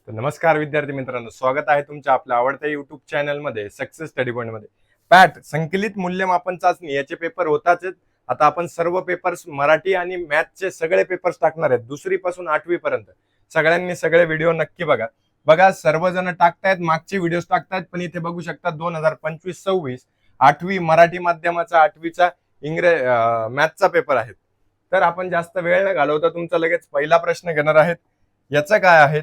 तर नमस्कार विद्यार्थी मित्रांनो, स्वागत आहे तुमच्या आपल्या आवडत्या युट्यूब चॅनलमध्ये सक्सेस स्टडी पॉइंट मध्ये. पॅट संकलित मूल्यमापन चाचणी याचे पेपर होताच. आता आपण सर्व पेपर्स मराठी आणि मॅथचे सगळे पेपर्स टाकणार आहेत, 2री पासून 8वी पर्यंत. सगळ्यांनी सगळे व्हिडिओ नक्की बघा सर्वजण टाकतायत, मागचे व्हिडिओ टाकतायत, पण इथे बघू शकता 2025-26 8वी मराठी माध्यमाचा 8वीचा मॅथचा पेपर आहे. तर आपण जास्त वेळ न घालवता तुमचा लगेच पहिला प्रश्न घेणार आहेत. याचा काय आहे,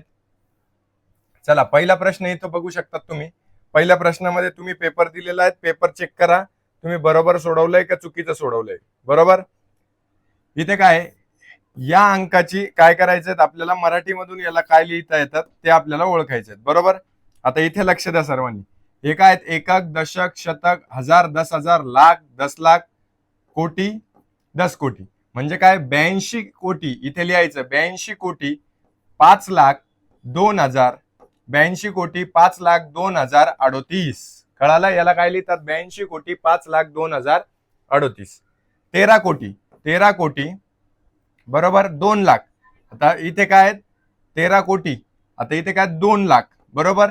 चला पहिला प्रश्न इथं बघू शकता तुम्ही. पहिल्या प्रश्नामध्ये तुम्ही पेपर दिलेला आहे, पेपर चेक करा तुम्ही बरोबर सोडवलंय का चुकीचं सोडवलंय. बरोबर, इथे काय या अंकाची काय करायचं, आपल्याला मराठीमधून याला काय लिहिता येतात ते आपल्याला ओळखायचे. बरोबर, आता इथे लक्ष द्या सर्वांनी. हे काय आहेत, एकक, दशक, शतक, हजार, 10,000, लाख, 10 लाख, कोटी, 10 कोटी. म्हणजे काय 82 कोटी इथे लिहायचं. 82 कोटी 5 लाख 2,000, 82 कोटी 5 लाख 2,038. कळालं, याला काय लिहितात 82 कोटी 5 लाख 2,038. 13 कोटी बरोबर 2 लाख. आता इथे काय 13 कोटी, आता इथे काय 2 लाख बरोबर.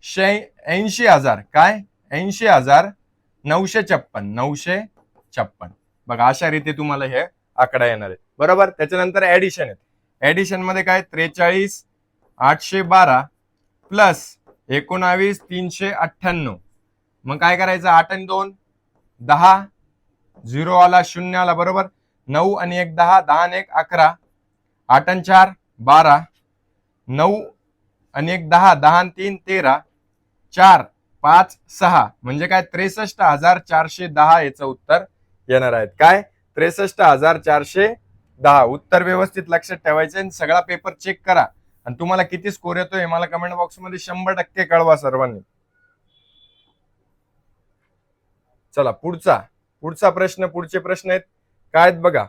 80,000 काय 80,956. बघा अशा रीती तुम्हाला हे आकडा येणार आहे. बरोबर, त्याच्यानंतर ऍडिशन आहे. ऍडिशन मध्ये काय 43,812 प्लस 19,398. मग काय करायचं, 8 आणि 2 10, 0 आला, 0 आला. बरोबर, 9 आणि 1 10, 10 आणि 1 11, 8 आणि 4 12, 9 आणि 1 10, 10 आणि 3 13, 4 5 6. म्हणजे काय 63,410 याचं उत्तर येणार आहे. काय 63,410. उत्तर व्यवस्थित लक्षात ठेवायचं आणि सगळा पेपर चेक करा आणि तुम्हाला किती स्कोर येतोय मला कमेंट बॉक्स मध्ये 100% कळवा सर्वांनी. चला पुढचा प्रश्न, पुढचे प्रश्न आहेत काय आहेत बघा.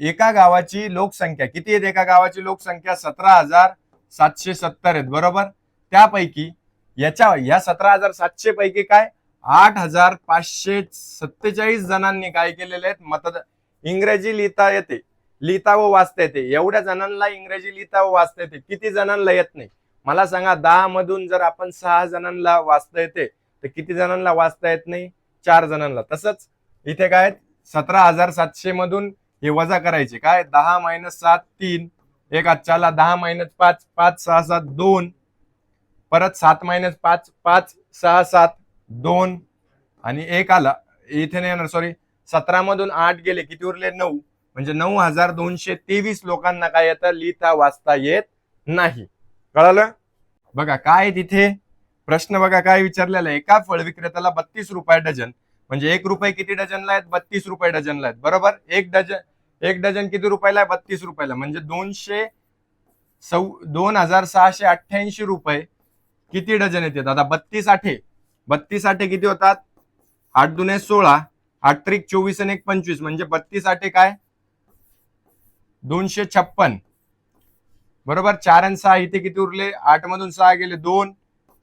एका गावाची लोकसंख्या किती आहे, एका गावाची लोकसंख्या 17,770 आहेत. बरोबर, त्यापैकी या 17,700 पैकी काय 8,547 जणांनी काय केलेले आहेत, इंग्रजी लिहिता येते, लिहिता व वाचता येते. एवढ्या जणांना इंग्रजी लिहिता व वाचता येते. किती जणांना येत नाही मला सांगा. 10 मधून जर आपण 6 जणांना वाचता येते तर किती जणांना वाचता येत नाही, 4 जणांना. तसंच इथे काय 17,700 मधून हे वजा करायचे. काय 10 - 7 3 1 आजच्याला 10 - 5 5 6 7 2, परत 7 - 5 5 6 7 2 आणि 1 आला इथे नाही येणार, सॉरी. 17 मधून 8 गेले, किती उरले 9. म्हणजे 9,223 लोकांना काय येतं, लिहिता वाचता येत नाही. कळालं. बघा काय तिथे प्रश्न बघा काय विचारलेला आहे. एका फळ विक्रेत्याला 32 रुपये डझन, म्हणजे 1 रुपये किती डझनला आहेत, 32 रुपये डझनला आहेत. बरोबर, एक डझन किती रुपयाला आहे, 32 रुपयाला. म्हणजे 2,688 रुपये किती डझन येतात. आता 32 आठे किती होतात, 8 दुने 16, 8 त्रिक 24 आणि 1 25. म्हणजे 32 आठे काय 256. बरोबर, 4 आणि 6 इथे किती उरले, 8 मधून 6 गेले 2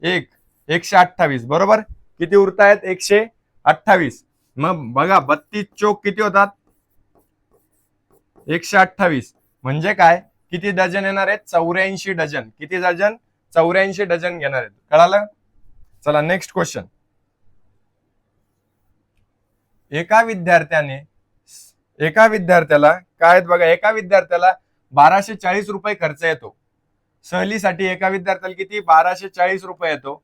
1 128. बरोबर, किती उरतायत 128. मग बघा 32 चोक किती होतात 128. म्हणजे काय किती डझन येणार आहेत, 84 डझन. किती डझन, 84 डझन घेणार आहेत. कळालं. चला नेक्स्ट क्वेश्चन. एका विद्यार्थ्याला काय बघा, एका विद्यार्थ्याला 1240 रुपये खर्च येतो. सहलीसाठी एका विद्यार्थ्याला किती 1240 रुपये येतो.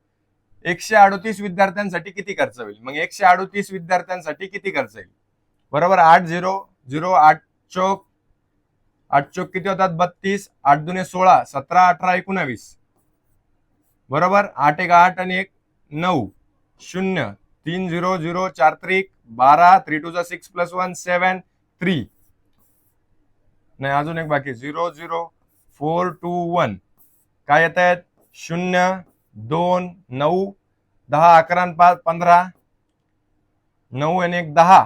138 विद्यार्थ्यांसाठी किती खर्च होईल. मग 138 विद्यार्थ्यांसाठी किती खर्च येईल. बरोबर, 8 0 0 8 चोक किती होतात 32, 8 दुने 16, 17 18 19. बरोबर, 8 1 8 आणि 1 9 0 3 0 0 4 त्रिक 12 3 2 6 + 1 7 3. नाही अजून एक बाकी 0 0 4 2 1. काय येत आहेत 0 2 9 10 11 5 15 9 आणि 1 10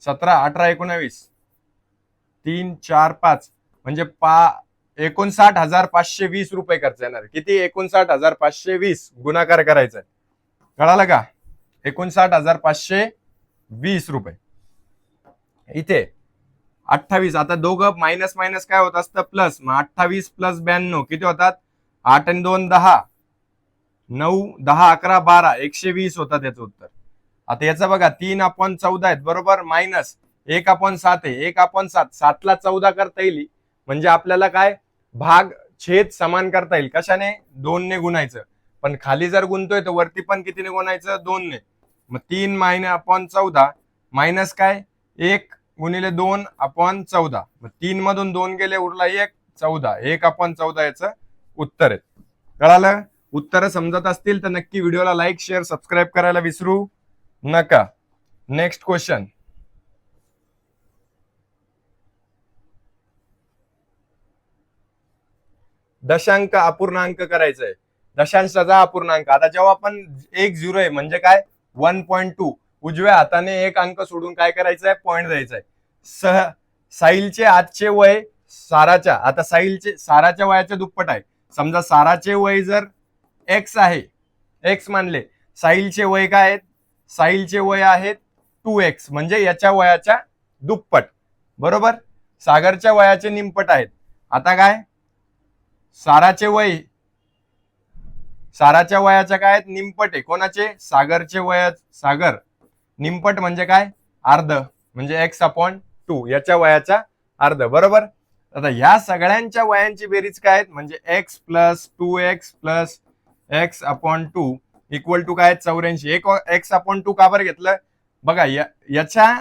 17 18 19 3 4 5. म्हणजे 59,520 रुपये खर्च येणार. किती 59,520 गुणाकार करायचा आहे. कळालं का, 59,520 रुपये. इथे 28. आता दोघं मायनस मायनस काय होत असतं प्लस, मग 28 प्लस 92 किती होतात? 8 आणि 2 10, 9 10 11 12, 120 होतात याचं उत्तर. आता याचं बघा 3/14 आहेत बरोबर, मायनस 1/7 आहे, 1/7, 7 ला 14 करता येईल, म्हणजे आपल्याला काय भाग छेद समान करता येईल. कशाने? 2 ने गुणायचं. पण खाली जर गुणतोय तर वरती पण कितीने गुणायचं? 2 ने. मग 3/14 मायनस काय 1 गुणिले 2/14, मग 3 मधून 2 गेले उरला 1, 14, 1/14 याचं उत्तर आहे. कळालं? उत्तर समजत असतील तर नक्की व्हिडिओला लाईक शेअर सबस्क्राईब करायला विसरू नका. Next question. दशांक अपूर्णांक करायचंय. दशांशाचा अपूर्णांक. आता जेव्हा आपण 1 0 आहे म्हणजे काय 1.2, उजव्या हाताने एक अंक सोडून काय करायचंय? पॉइंट द्यायचाय. साहिलचे आजचे वय साराच्या, आता साराच्या वयाच्या दुप्पट आहे. समजा साराचे वय जर एक्स आहे, एक्स मानले, साहिलचे वय काय आहेत? साहिलचे वय आहेत 2x, म्हणजे याच्या वयाच्या दुप्पट बरोबर. सागरच्या वयाचे निमपट आहेत. आता काय साराच्या वयाच्या काय आहेत? निमपट आहे. कोणाचे? सागरचे वय. सागर निमपट म्हणजे काय? अर्ध, म्हणजे x/2, याच्या वयाच्या अर्ध बरोबर. आता ह्या सगळ्यांच्या वयांची बेरीज काय आहेत? म्हणजे x plus 2x plus x/2 equal to काय? 84. x/2 का बरं घेतलं? बघा याच्या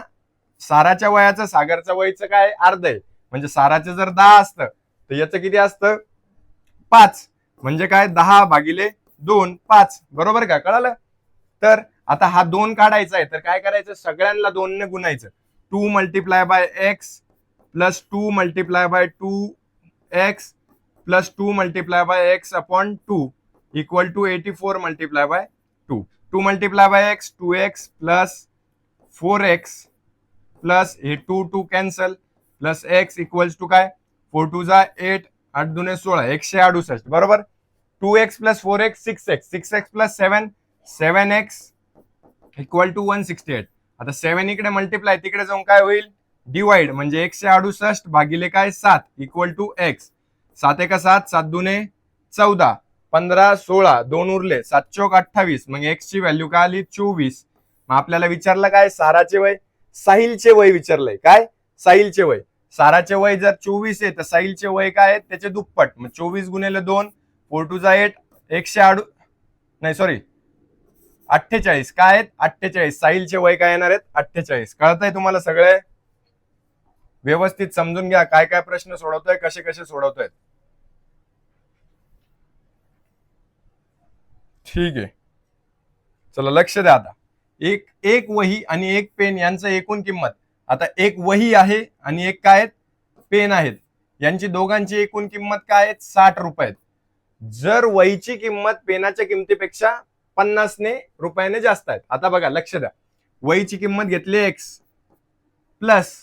साराच्या वयाचं सागरच्या वयचं काय अर्ध आहे, म्हणजे साराचं जर 10 असतं तर याचं किती असतं? 5, म्हणजे काय 10/2 5 बरोबर का? कळालं? तर आता हा 2 काढायचा आहे तर काय करायचं? सगळ्यांना 2 ने गुणायचं. 2 multiply by x plus 2 multiply by 2x plus 2 multiply by x/2 equal to 84 multiply by 2. 2 multiply by x 2x plus 4x plus हे 2 cancel plus x equals to काय 4 2 जा 8, 8 2 16, 168 बरोबर. 2x plus 4x 6x, 6x plus 7 7x equal to 168. आता 7 इकडे multiply, तिकडे जाऊन काय होईल? डिवाइड, म्हणजे 168 भागिले काय 7 इक्वल टू x. 7 1 7, 7 2 14, 15 16, 2 उरले, 7 चौक 28, मग x ची व्हॅल्यू काय आली? 24. मग आपल्याला विचारलं काय? साराचे वय. साहिलचे वय विचारलंय. काय? साहिलचे वय. साराचे वय जर 24 आहे तर साहिलचे वय काय आहे? त्याचे दुप्पट. मग 24 गुणिले 2, 4 2 जा 8, 48 काय आहेत? 48. साहिलचे वय काय येणार आहेत? 48. कळतंय तुम्हाला सगळे? व्यवस्थित समजून घ्या काय काय प्रश्न सोडवतोय, कसे कसे सोडवतोय. ठीक आहे, चला लक्ष द्या. आता एक वही आणि एक पेन यांचं एकूण किंमत. आता एक वही आहे आणि एक काय आहेत? पेन आहेत. यांची दोघांची एकूण किंमत काय आहे? 60 रुपये. जर वहीची किंमत पेनाच्या किमतीपेक्षा 50 रुपयाने जास्त आहेत. आता बघा लक्ष द्या, वहीची किंमत घेतली x प्लस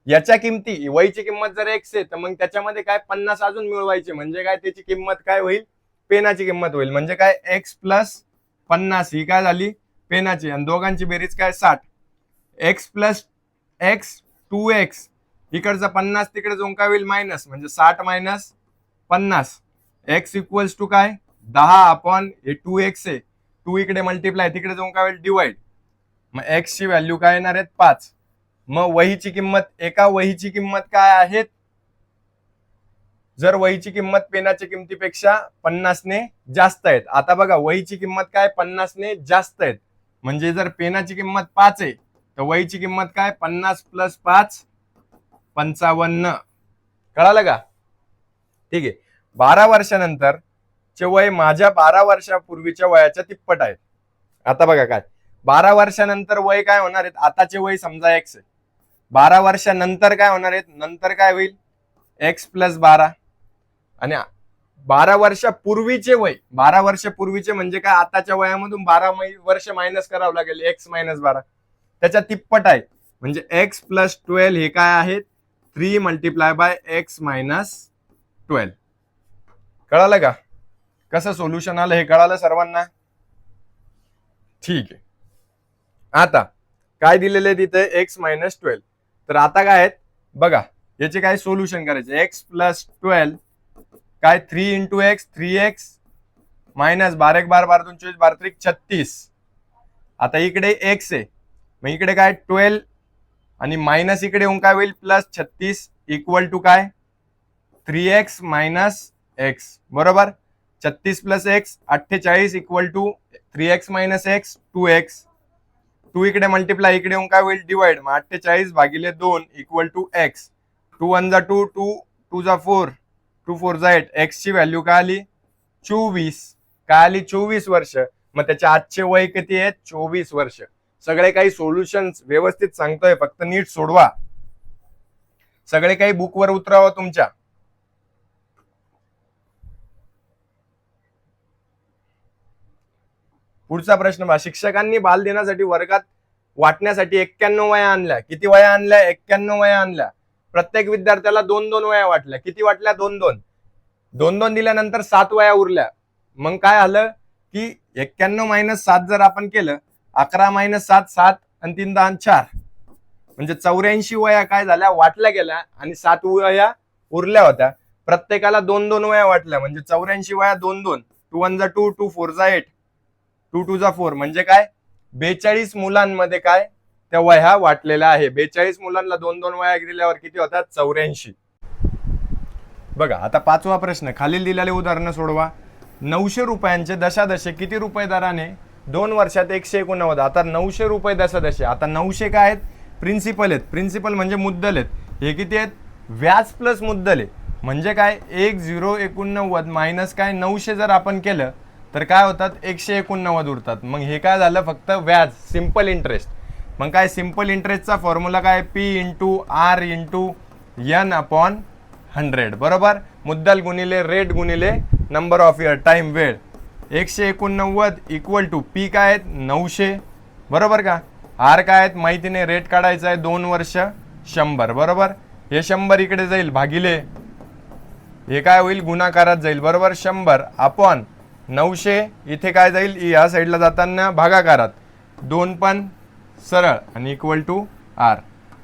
याच्या किमती, वहीची किंमत जर x आहे तर मग त्याच्यामध्ये काय 50 अजून मिळवायचे, म्हणजे काय त्याची किंमत काय होईल? पेनाची किंमत होईल. म्हणजे काय x प्लस 50 ही काय झाली? पेनाची. आणि दोघांची बेरीज काय 60. x प्लस x 2x इकडचा 50 तिकडे जाऊन काय होईल? मायनस, म्हणजे 60 मायनस 50. x इक्वल्स टू काय 10/2x आहे. 2 इकडे मल्टिप्लाय, तिकडे जाऊन काय होईल? डिवाइड. मग x ची व्हॅल्यू काय येणार आहेत? 5. मग वहीची किंमत, एका वहीची किंमत काय आहेत? जर वहीची किंमत पेनाच्या किमतीपेक्षा 50 जास्त आहेत. आता बघा वहीची किंमत काय 50 जास्त आहेत, म्हणजे जर पेनाची किंमत 5 आहे तर वहीची किंमत काय 50 प्लस 5 55. कळालं का? ठीक आहे. 12 वर्षानंतर चे वय माझ्या 12 वर्षापूर्वीच्या वयाच्या तिप्पट आहेत. आता बघा काय 12 वर्षानंतर वय काय होणार आहेत? आताचे वय समजा x आहे. 12 वर्षानंतर काय होणार आहेत? नंतर काय होईल? x plus 12. आणि 12 वर्षापूर्वीचे वय, 12 वर्षापूर्वीचे म्हणजे काय? आताच्या वयामधून 12 वर्ष मायनस करावं लागेल, x मायनस 12 त्याच्या तिप्पट आहे. म्हणजे x प्लस 12 हे काय आहेत? 3 मल्टिप्लाय बाय x मायनस 12. कळालं का? कसं सोल्युशन आलं हे कळालं सर्वांना? ठीक आहे. आता काय दिलेले तिथे? x minus 12. तर आता काय आहेत? बघा याचे काय सोल्युशन करायचे, एक्स प्लस 12 काय 3 इंटू एक्स 3x मायनस 12 1 12 12 2 24 12 त्रिक 36. आता इकडे एक्स आहे, मग इकडे काय 12 आणि मायनस इकडे येऊन काय होईल प्लस 36 इक्वल टू काय 3x मायनस एक्स, बरोबर. 36 plus x 48 equal to 3x minus x 2x. 2 इकडे मल्टिप्लाय इकडे येऊन काय होईल डिवाइड, मग 48 भागिले 2 इक्वल टू एक्स. 2 1 जा 2 2 2 जा 4 2 4 जा 8. एक्स ची व्हॅल्यू काय आली 24, काय आली 24 वर्ष. मग त्याच्या आजचे वय किती आहे 24 वर्ष. सगळे काही सोल्युशन व्यवस्थित सांगतोय, फक्त नीट सोडवा. सगळे काही बुकवर उतरावं तुमच्या. पुढचा प्रश्न पहा, शिक्षकांनी बालदिनासाठी वर्गात वाटण्यासाठी 91 वया आणल्या. किती वया आणल्या 91 वया आणल्या. प्रत्येक विद्यार्थ्याला 2-2 वया वाटल्या. किती वाटल्या 2-2. 2-2 दिल्यानंतर 7 वया उरल्या. मग काय आलं की 91 मायनस 7 जर आपण केलं 11 मायनस 7 7 आणि 3 10 4 म्हणजे 84 वया काय झाल्या वाटल्या गेल्या आणि 7 वया उरल्या होत्या. प्रत्येकाला 2-2 वया वाटल्या म्हणजे 84 वया 2-2. 2 1 जा 2 2 4 जा 8 2 2 जा 4 म्हणजे काय 42 मुलांमध्ये काय त्या वह्या वाटलेल्या आहे. 42 मुलांना 2-2 वह्या दिल्यावर किती होतात 84. बघा आता पाचवा प्रश्न, खालील दिलेले उदाहरण सोडवा. 900 रुपयांचे दशादशे किती रुपये दराने 2 वर्षात 189. आता 900 रुपये दशादशे. आता 900 काय आहेत प्रिन्सिपल आहेत. प्रिन्सिपल म्हणजे मुद्दल आहेत. हे किती आहेत व्याज प्लस मुद्दल आहे. म्हणजे काय 1089 मायनस काय 900 जर आपण केलं तर काय होतात 189 उरतात. मग हे काय झालं फक्त व्याज सिंपल इंटरेस्ट. मग काय सिंपल इंटरेस्टचा फॉर्म्युला काय P into R into N upon 100, बरोबर. मुद्दल गुणिले रेट गुणिले नंबर ऑफ इयर टाइम वेळ. 189 इक्वल टू P काय आहेत 900, बरोबर का. आर काय आहेत माहिती नाही, रेट काढायचा आहे 2 वर्ष 100, बरोबर. हे 100 इकडे जाईल भागिले हे काय होईल गुणाकारात जाईल, बरोबर. 100 अपॉन 900 इथे काय जाईल या साईडला जाताना भागाकारात. 2 पण सरळ आणि equal to R.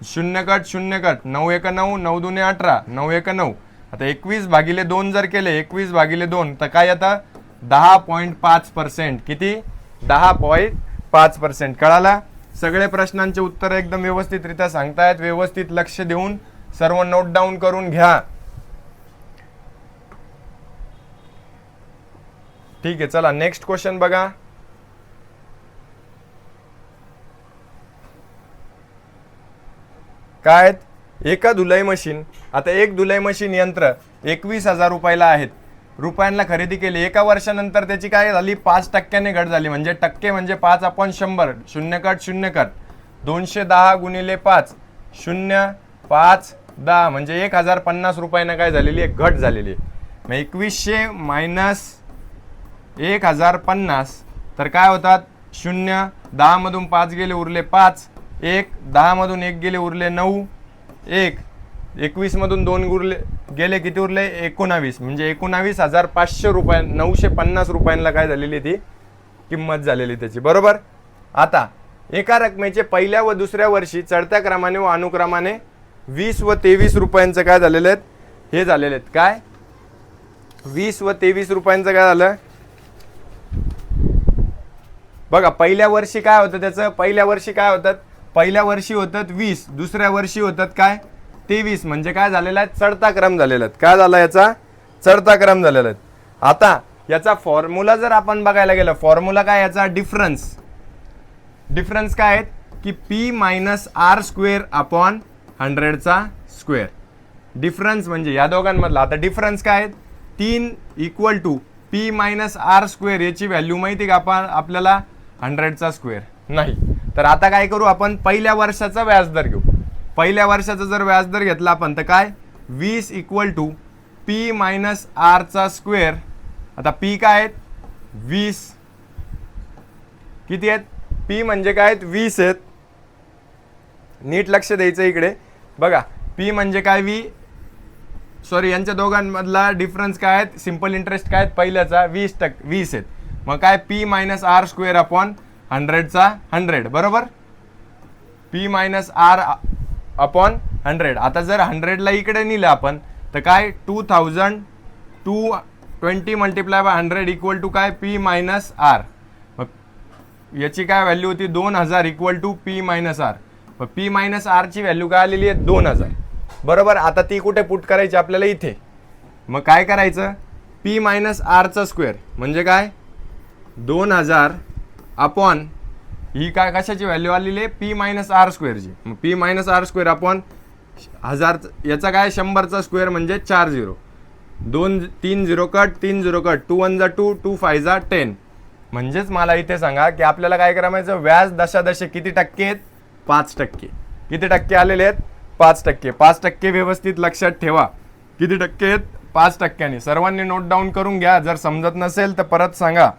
0 cut 0 cut 9 1 9 9 2 18 9 1 9. आता 21 भागिले 2 जर केले 21 भागिले 2 तर काय आता 10.5%. किती 10.5%. कळाला. सगळे प्रश्नांचे उत्तर एकदम व्यवस्थितरित्या सांगतायत. व्यवस्थित लक्ष देऊन सर्व नोट डाऊन करून घ्या. ठीक आहे चला नेक्स्ट क्वेश्चन बघा. काय एका धुलाई मशीन. आता एक धुलाई मशीन यंत्र 21,000 रुपयाला आहेत. रुपयांना खरेदी केली. एका वर्षानंतर त्याची काय झाली 5% घट झाली. म्हणजे टक्के म्हणजे 5/100. 0 कट 0 कट 210 गुणिले 5 0 5 10 म्हणजे 1050 रुपयांना काय झालेली आहे घट झालेली आहे. मग 2100 मायनस 1050 तर काय होतात 0 10 मधून 5 गेले उरले 5 1 10 मधून 1 गेले उरले 9 1 21 मधून 2 उरले गेले किती उरले 19 म्हणजे 19,500 रुपये 950 रुपयांना काय झालेली ती किंमत झालेली त्याची, बरोबर. आता एका रकमेचे पहिल्या व दुसऱ्या वर्षी चढत्या क्रमाने व अनुक्रमाने 20 व 23 रुपयांचं काय झालेले आहेत हे झालेले आहेत. काय 20 व 23 रुपयांचं काय झालं बघा. पहिल्या वर्षी काय होतं त्याचं पहिल्या वर्षी काय होतात पहिल्या वर्षी होतात 20 दुसऱ्या वर्षी होतात काय 23 म्हणजे काय झालेला आहे चढता क्रम झालेला आहे. काय झाला याचा चढता क्रम झालेला आहे. आता याचा फॉर्म्युला जर आपण बघायला गेलं फॉर्म्युला काय याचा डिफरन्स काय आहेत की P minus R square upon 100 चा स्क्वेअर. डिफरन्स म्हणजे या दोघांमधला. आता डिफरन्स काय आहेत 3 equal to P minus R square. याची व्हॅल्यू माहिती का आपण आपल्याला 100 चा स्क्वेअर नाही. तर आता काय करू आपण पहिल्या वर्षाचा व्याजदर घेऊ. पहिल्या वर्षाचा जर व्याजदर घेतला आपण तर काय 20 equal to P minus R चा स्क्वेअर. आता P काय आहेत 20 किती आहेत P म्हणजे काय आहेत 20 आहेत. नीट लक्ष द्यायचं इकडे बघा. P म्हणजे काय सॉरी यांच्या दोघांमधला डिफरन्स काय आहेत सिंपल इंटरेस्ट काय आहेत पहिल्याचा 20 आहेत. मग काय P minus R square upon 100 चा 100, बरोबर. P minus R upon 100. आता जर 100ला इकडे नेलं आपण तर काय 2220 मल्टिप्लाय बाय 100 इक्वल टू काय P मायनस आर. मग याची काय व्हॅल्यू होती 2000 equal to P minus R. मग P मायनस आरची व्हॅल्यू काय आलेली आहे 2000. बरोबर. आता ती कुठे पुट करायची आपल्याला इथे. मग काय करायचं P मायनस आरचा स्क्वेअर म्हणजे काय 2000 अपॉन ही काय कशाची व्हॅल्यू आलेली आहे P मायनस आर स्क्वेअरची. मग P minus R square upon 1000 याचा काय 100चा स्क्वेअर म्हणजे 40. 2 3 0 कट 3 0 कट 2 1 जा 2 2 5 जा 10. म्हणजेच मला इथे सांगा की आपल्याला काय करायचं व्याज दशादशे किती टक्के आहेत 5%. किती टक्के आलेले आहेत 5%. 5% व्यवस्थित लक्षात ठेवा. किती टक्के आहेत 5%. सर्वांनी नोट डाऊन करून घ्या. जर समजत नसेल तर परत सांगा.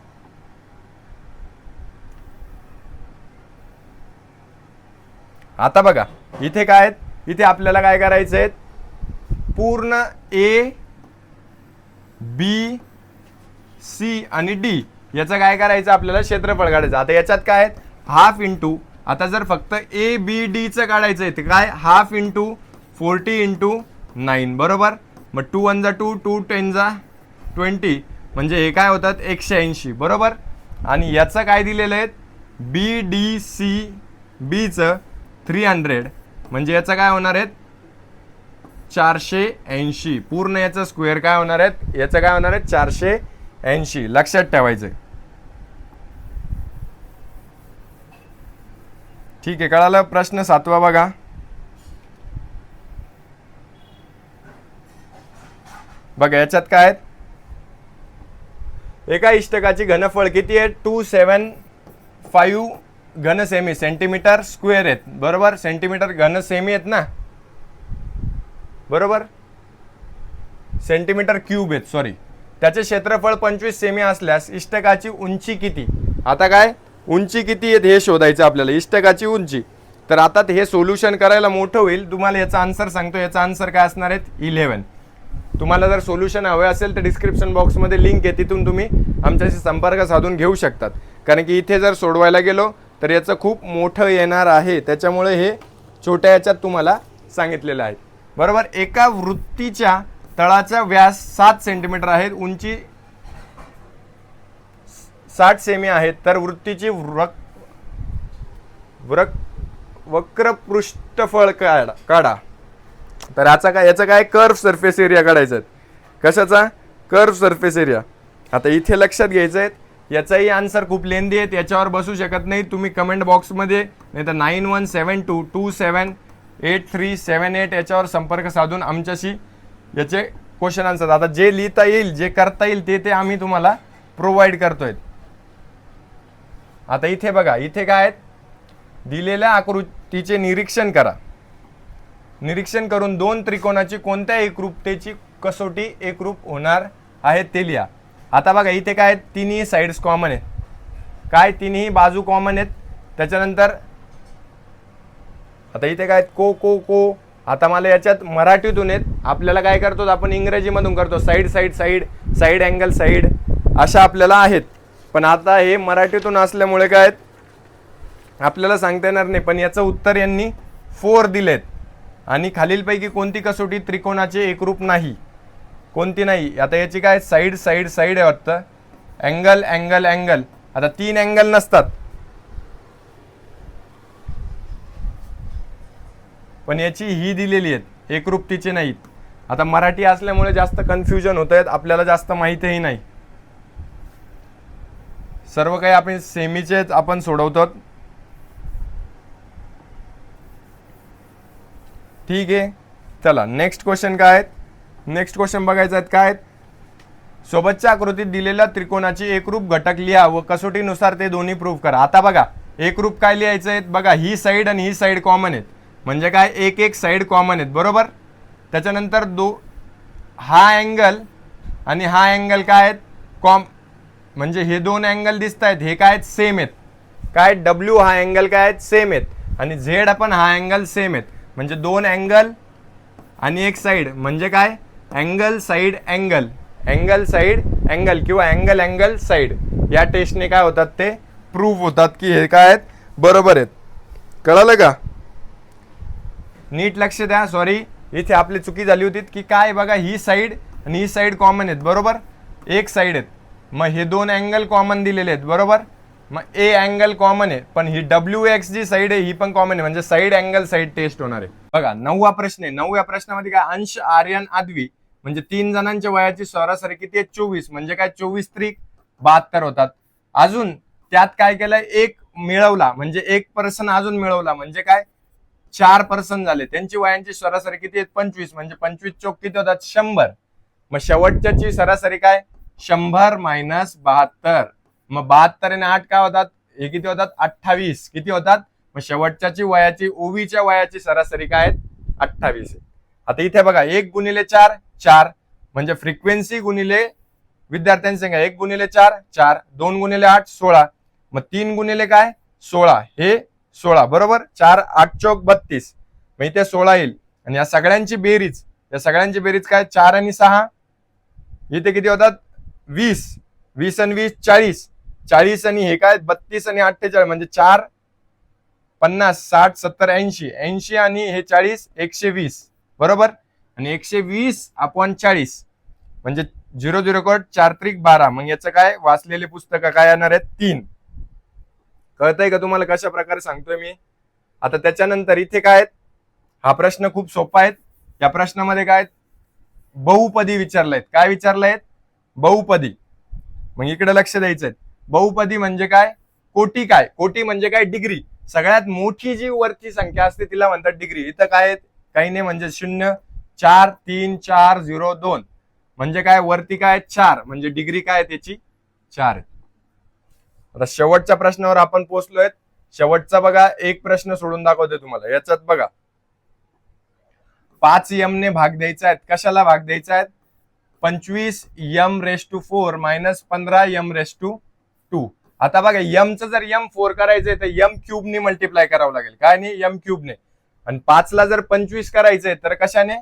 आता बघा इथे काय आहेत. इथे आपल्याला काय करायचं आहे पूर्ण A B C आणि D याचं काय करायचं आपल्याला क्षेत्रफळ काढायचं. आता याच्यात काय आहेत हाफ इंटू आता जर फक्त A B D चं काढायचं आहे ते काय हाफ इंटू 40 इंटू 9 बरोबर. मग 2 1 जा 2 2 10 जा 20 म्हणजे हे काय होतात 180 बरोबर. आणि याचं काय दिलेलं आहे BDC चं 300 म्हणजे याचं काय होणार आहेत 480. पूर्ण याचं स्क्वेअर काय होणार आहेत याचं काय होणार आहे 480. लक्षात ठेवायचं. ठीक आहे कळालं. प्रश्न 7वा बघा. बघा याच्यात काय आहेत एका इष्टकाची घनफळ किती आहे 275 घन सेमी सेंटीमीटर स्क्वेअर आहेत बरोबर. सेंटीमीटर घन सेमी आहेत ना बरोबर. सेंटीमीटर क्यूब आहेत सॉरी. त्याचे क्षेत्रफळ 25 सेमी असल्यास इष्टकाची उंची किती. आता काय उंची किती आहेत हे शोधायचं आपल्याला इष्टकाची उंची. तर आता हे सोल्युशन करायला मोठं होईल. तुम्हाला याचा आन्सर सांगतो. याचा आन्सर काय असणार आहेत 11. तुम्हाला जर सोल्युशन हवे असेल तर डिस्क्रिप्शन बॉक्समध्ये लिंक आहे तिथून तुम्ही आमच्याशी संपर्क साधून घेऊ शकतात. कारण की इथे जर सोडवायला गेलो तर याचं खूप मोठं येणार आहे. त्याच्यामुळे हे छोट्या याच्यात तुम्हाला सांगितलेलं आहे बरोबर. एका वृत्तीच्या तळाचा व्यास 7 सेंटीमीटर आहे उंची 60 सेमी आहे तर वृत्तीची वक्र पृष्ठफळ काढा. तर याचा काय कर्व सरफेस एरिया काढायचा आहे. कशाचा कर्व सरफेस एरिया. आता इथे लक्षात घ्यायचं आहे याचाही आन्सर खूप लेंदी आहे याच्यावर बसू शकत नाही. तुम्ही कमेंट बॉक्समध्ये नाही तर 9172278378 याच्यावर संपर्क साधून आमच्याशी याचे क्वेश्चन आन्सर आता जे लिहिता येईल जे करता येईल ते आम्ही तुम्हाला प्रोव्हाइड करतोय. आता इथे बघा इथे काय आहेत दिलेल्या आकृतीचे निरीक्षण करा. निरीक्षण करून दोन त्रिकोणाची कोणत्या एकरूपतेची कसोटी एकरूप होणार आहे ते लिहा. आता बघा इथे काय आहेत तिन्ही साइड्स कॉमन आहेत. काय तिन्ही बाजू कॉमन आहेत. त्याच्यानंतर आता इथे काय को को को आता मला याच्यात मराठीतून आहेत. आपल्याला काय करतो आपण इंग्रजीमधून करतो side side side side angle side अशा आपल्याला आहेत. पण आता हे मराठीतून असल्यामुळे काय आपल्याला सांगता येणार नाही. पण याचं उत्तर यांनी 4 दिलेत. आणि खालीलपैकी कोणती कसोटी त्रिकोणाचे एकरूप नाही कोणती नाही. आता याची काय साइड साइड साइड आहे वाटतं. अँगल अँगल अँगल आता 3 अँगल नसतात पण याची ही दिलेली आहेत एकरूपतेची नाहीत. आता मराठी असल्यामुळे जास्त कन्फ्युजन होत आहेत. आपल्याला जास्त माहितीही नाही. सर्व काही आपण सेमीचेच आपण सोडवतो. ठीक आहे चला नेक्स्ट क्वेश्चन काय आहेत. नेक्स्ट क्वेश्चन बघायचा आहेत काय सोबतच्या आकृतीत दिलेल्या त्रिकोणाची एकरूप घटक लिहा व कसोटीनुसार ते दोन्ही प्रूव्ह करा. आता बघा एकरूप काय लिहायचं आहे बघा ही साइड आणि ही साइड कॉमन आहेत म्हणजे काय एक एक साइड कॉमन आहेत बरोबर. त्याच्यानंतर हा अँगल आणि हा अँगल काय आहेत म्हणजे हे दोन अँगल दिसत आहेत हे काय आहेत सेम आहेत. काय W हा अँगल काय आहेत सेम आहेत आणि Z पण हा अँगल सेम आहेत म्हणजे दोन अँगल आणि एक साइड म्हणजे काय angle side angle angle side angle किंवा अँगल अँगल साइड या टेस्टने काय होतात ते प्रूव्ह होतात की हे काय आहेत बरोबर आहेत. कळालं का. नीट लक्ष द्या. सॉरी, इथे आपली चुकी झाली होती की काय बघा, ही साईड आणि ही साईड कॉमन आहेत बरोबर, एक साईड आहेत. मग हे दोन अँगल कॉमन दिलेले आहेत बरोबर. मग ए अँगल कॉमन आहे, पण ही WX जी साईड आहे ही पण कॉमन आहे, म्हणजे साईड अँगल साईड टेस्ट होणार आहे. बघा 9वा प्रश्न आहे. 9व्या प्रश्नामध्ये काय, अंश, आर्यन, आदवी म्हणजे 3 जणांच्या वयाची सरासरी किती आहे, 24. म्हणजे काय, 24 त्रिक 72 होतात. अजून त्यात काय केलं, एक मिळवला म्हणजे एक पर्सन अजून मिळवला, म्हणजे काय 4 पर्सन झाले. त्यांची वयांची सरासरी किती आहेत, 25. म्हणजे 25 चौक किती होतात, 100. मग शेवटच्याची सरासरी काय, 100 मायनस 72. मग 72 आणि 8 काय होतात, हे किती होतात, 28. किती होतात. मग शेवटच्याची वयाची, ओवीच्या वयाची सरासरी काय आहेत, 28 आहे. आता इथे बघा, 1 गुणिले 4 4, म्हणजे फ्रिक्वेन्सी गुणिले विद्यार्थ्यांची संख्या, 1 गुणिले 4 4, 2 गुणिले 8 16, मग 3 गुणिले काय 16, हे 16 बरोबर. 4 8 चौक 32, मग इथे 16 येईल. आणि या सगळ्यांची बेरीज, काय 4 आणि 6, इथे किती होतात 20, 20 आणि 20 40, 40 आणि हे काय 32 आणि 48, म्हणजे 4 50 60 70 80, 80 आणि हे 40 120 बरोबर. आणि 120/40 म्हणजे 0 0 कोट 4 त्रिक 12. मग याचं काय, वाचलेले पुस्तकं काय येणार आहेत, 3. कळतंय का तुम्हाला कशा प्रकारे सांगतोय मी. आता त्याच्यानंतर इथे काय, हा प्रश्न खूप सोपा आहे. या प्रश्नामध्ये काय, बहुपदी विचारलायत. काय विचारलायत, बहुपदी. मग इकडे लक्ष द्यायचंय. बहुपदी म्हणजे काय, कोटी. काय कोटी म्हणजे काय, डिग्री. सगळ्यात मोठी जी वरची संख्या असते तिला म्हणतात डिग्री. इथं काय काही नाही, म्हणजे 0 4 3 4 0 2, म्हणजे काय वरती काय 4, म्हणजे डिग्री काय त्याची 4. आता शेवटच्या प्रश्नावर आपण पोहोचलोय. शेवटचा बघा, एक प्रश्न सोडून दाखवतोय तुम्हाला. याच्यात बघा, 5 m ने भाग द्यायचा आहे. कशाला भाग द्यायचा आहे, 25m⁴ मायनस 15m⁴. आता बघा, m जर m4 करायचंय तर m³ ने मल्टिप्लाय करावं लागेल. काय नाही, m³ ने. आणि 5 ला जर 25 करायचंय तर कशाने,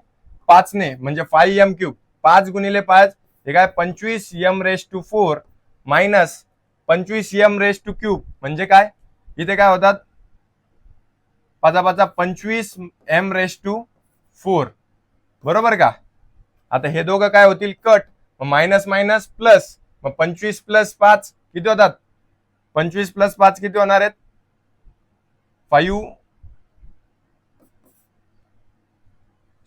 5 ने, म्हणजे 5m³. 5 गुणिले 5 हे काय 25m⁴ मायनस 25m⁵, म्हणजे काय, इथे काय होतात 5 25m⁴ बरोबर का. आता हे दोघं काय होतील, कट. मायनस मायनस प्लस, मग 25 + 5 किती होतात, 25 + 5 किती होणार आहेत, 5.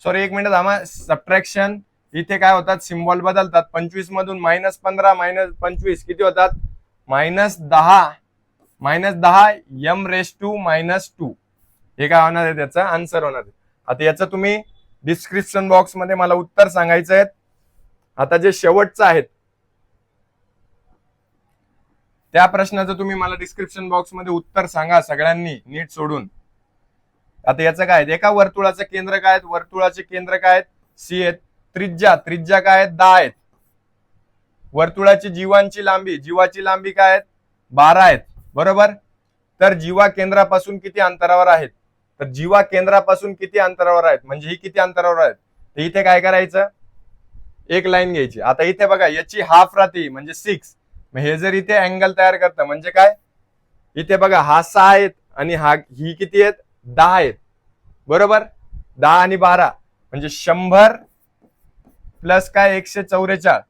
सॉरी, एक मिनिट थांबा. सबट्रॅक्शन, इथे काय होतात, सिम्बॉल बदलतात. 25 मधून -15 - 25 किती होतात, -10 m⁻². हे काय होणार आहे, त्याचा आन्सर होणार आहे. आता याचं तुम्ही डिस्क्रिप्शन बॉक्स मध्ये मला उत्तर सांगायचं आहे. आता जे शेवटचं आहेत त्या प्रश्नाचं तुम्ही मला डिस्क्रिप्शन बॉक्स मध्ये उत्तर सांगा सगळ्यांनी नीट सोडून. आता याचं काय, एका वर्तुळाचं केंद्र काय, वर्तुळाचे केंद्र काय, सी आहेत. त्रिज्या काय आहेत, 10 आहेत. वर्तुळाची जीवाची लांबी काय आहेत, 12 आहेत बरोबर. तर जीवा केंद्रापासून किती अंतरावर आहेत, तर जीवा केंद्रापासून किती अंतरावर आहेत, म्हणजे ही किती अंतरावर आहेत. तर इथे काय करायचं, एक लाईन घ्यायची. आता इथे बघा, याची हाफ राहते म्हणजे 6. मग हे जर इथे अँगल तयार करतं म्हणजे काय, इथे बघा हा 6 आहेत आणि ही किती आहेत, 10 आहेत बरोबर. 10 आणि 12 म्हणजे 100 प्लस काय 144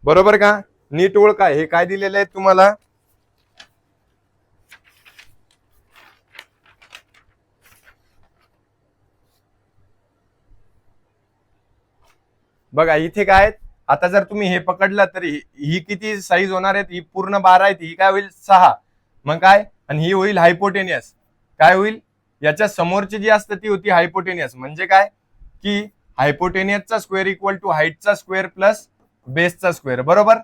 बरोबर का. नीट ओळखा, हे काय दिलेलं आहे तुम्हाला, बघा इथे काय. आता जर तुम्ही हे पकडलं तर ही किती साईज होणार आहे, ही पूर्ण 12 आहेत, ही काय होईल 6. मग काय, आणि ही होईल हायपोटेनियस. काय होईल, याच्या समोरची जी असते ती होती हायपोटेनियस. म्हणजे काय की हायपोटेनियसचा स्क्वेअर इक्वल टू हाईटचा स्क्वेअर प्लस बेसचा स्क्वेअर बरोबर.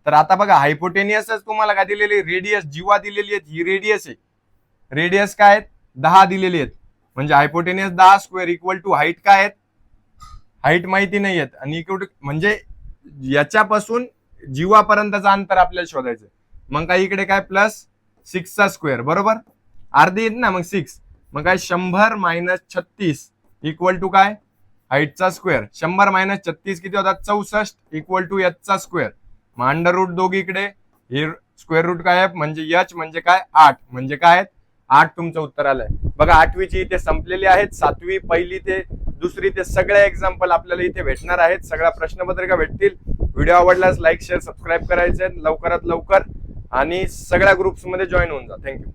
तर आता बघा, हायपोटेनियसच तुम्हाला काय दिलेली, रेडियस जीवा दिलेली आहे, ही रेडियस आहे. रेडियस काय आहेत, 10 दिलेली आहेत. म्हणजे hypotenuse 10 square equal to height काय आहेत, हाईट माहिती नाही आहेत. आणि इक्वल म्हणजे याच्यापासून जीवापर्यंतचं अंतर आपल्याला शोधायचं. मग काय इकडे काय प्लस 6चा स्क्वेअर बरोबर, अर्धी आहेत ना, मग 6. मग काय 100 - 36 इक्वल टू काय, हाईटचा स्क्वेअर. 100 - 36 किती होतात, 64 इक्वल टू याचा स्क्वेअर. मग अंडर रूट दोघी इकडे, हे स्क्वेअर रूट काय आहे, म्हणजे h म्हणजे काय 8, म्हणजे काय 8 तुमचं उत्तर आलंय बघा. 8वीची इथे संपलेली आहेत. 7वी, पहिली ते दुसरी ते सगळे एक्झाम्पल आपल्याला इथे भेटणार आहेत. सगळ्या प्रश्नपत्रिका भेटतील. व्हिडिओ आवडल्यास लाईक शेअर सबस्क्राईब करायचे लवकरात लवकर आणि सगळ्या ग्रुप्स मध्ये जॉईन होऊन जा. थँक्यू.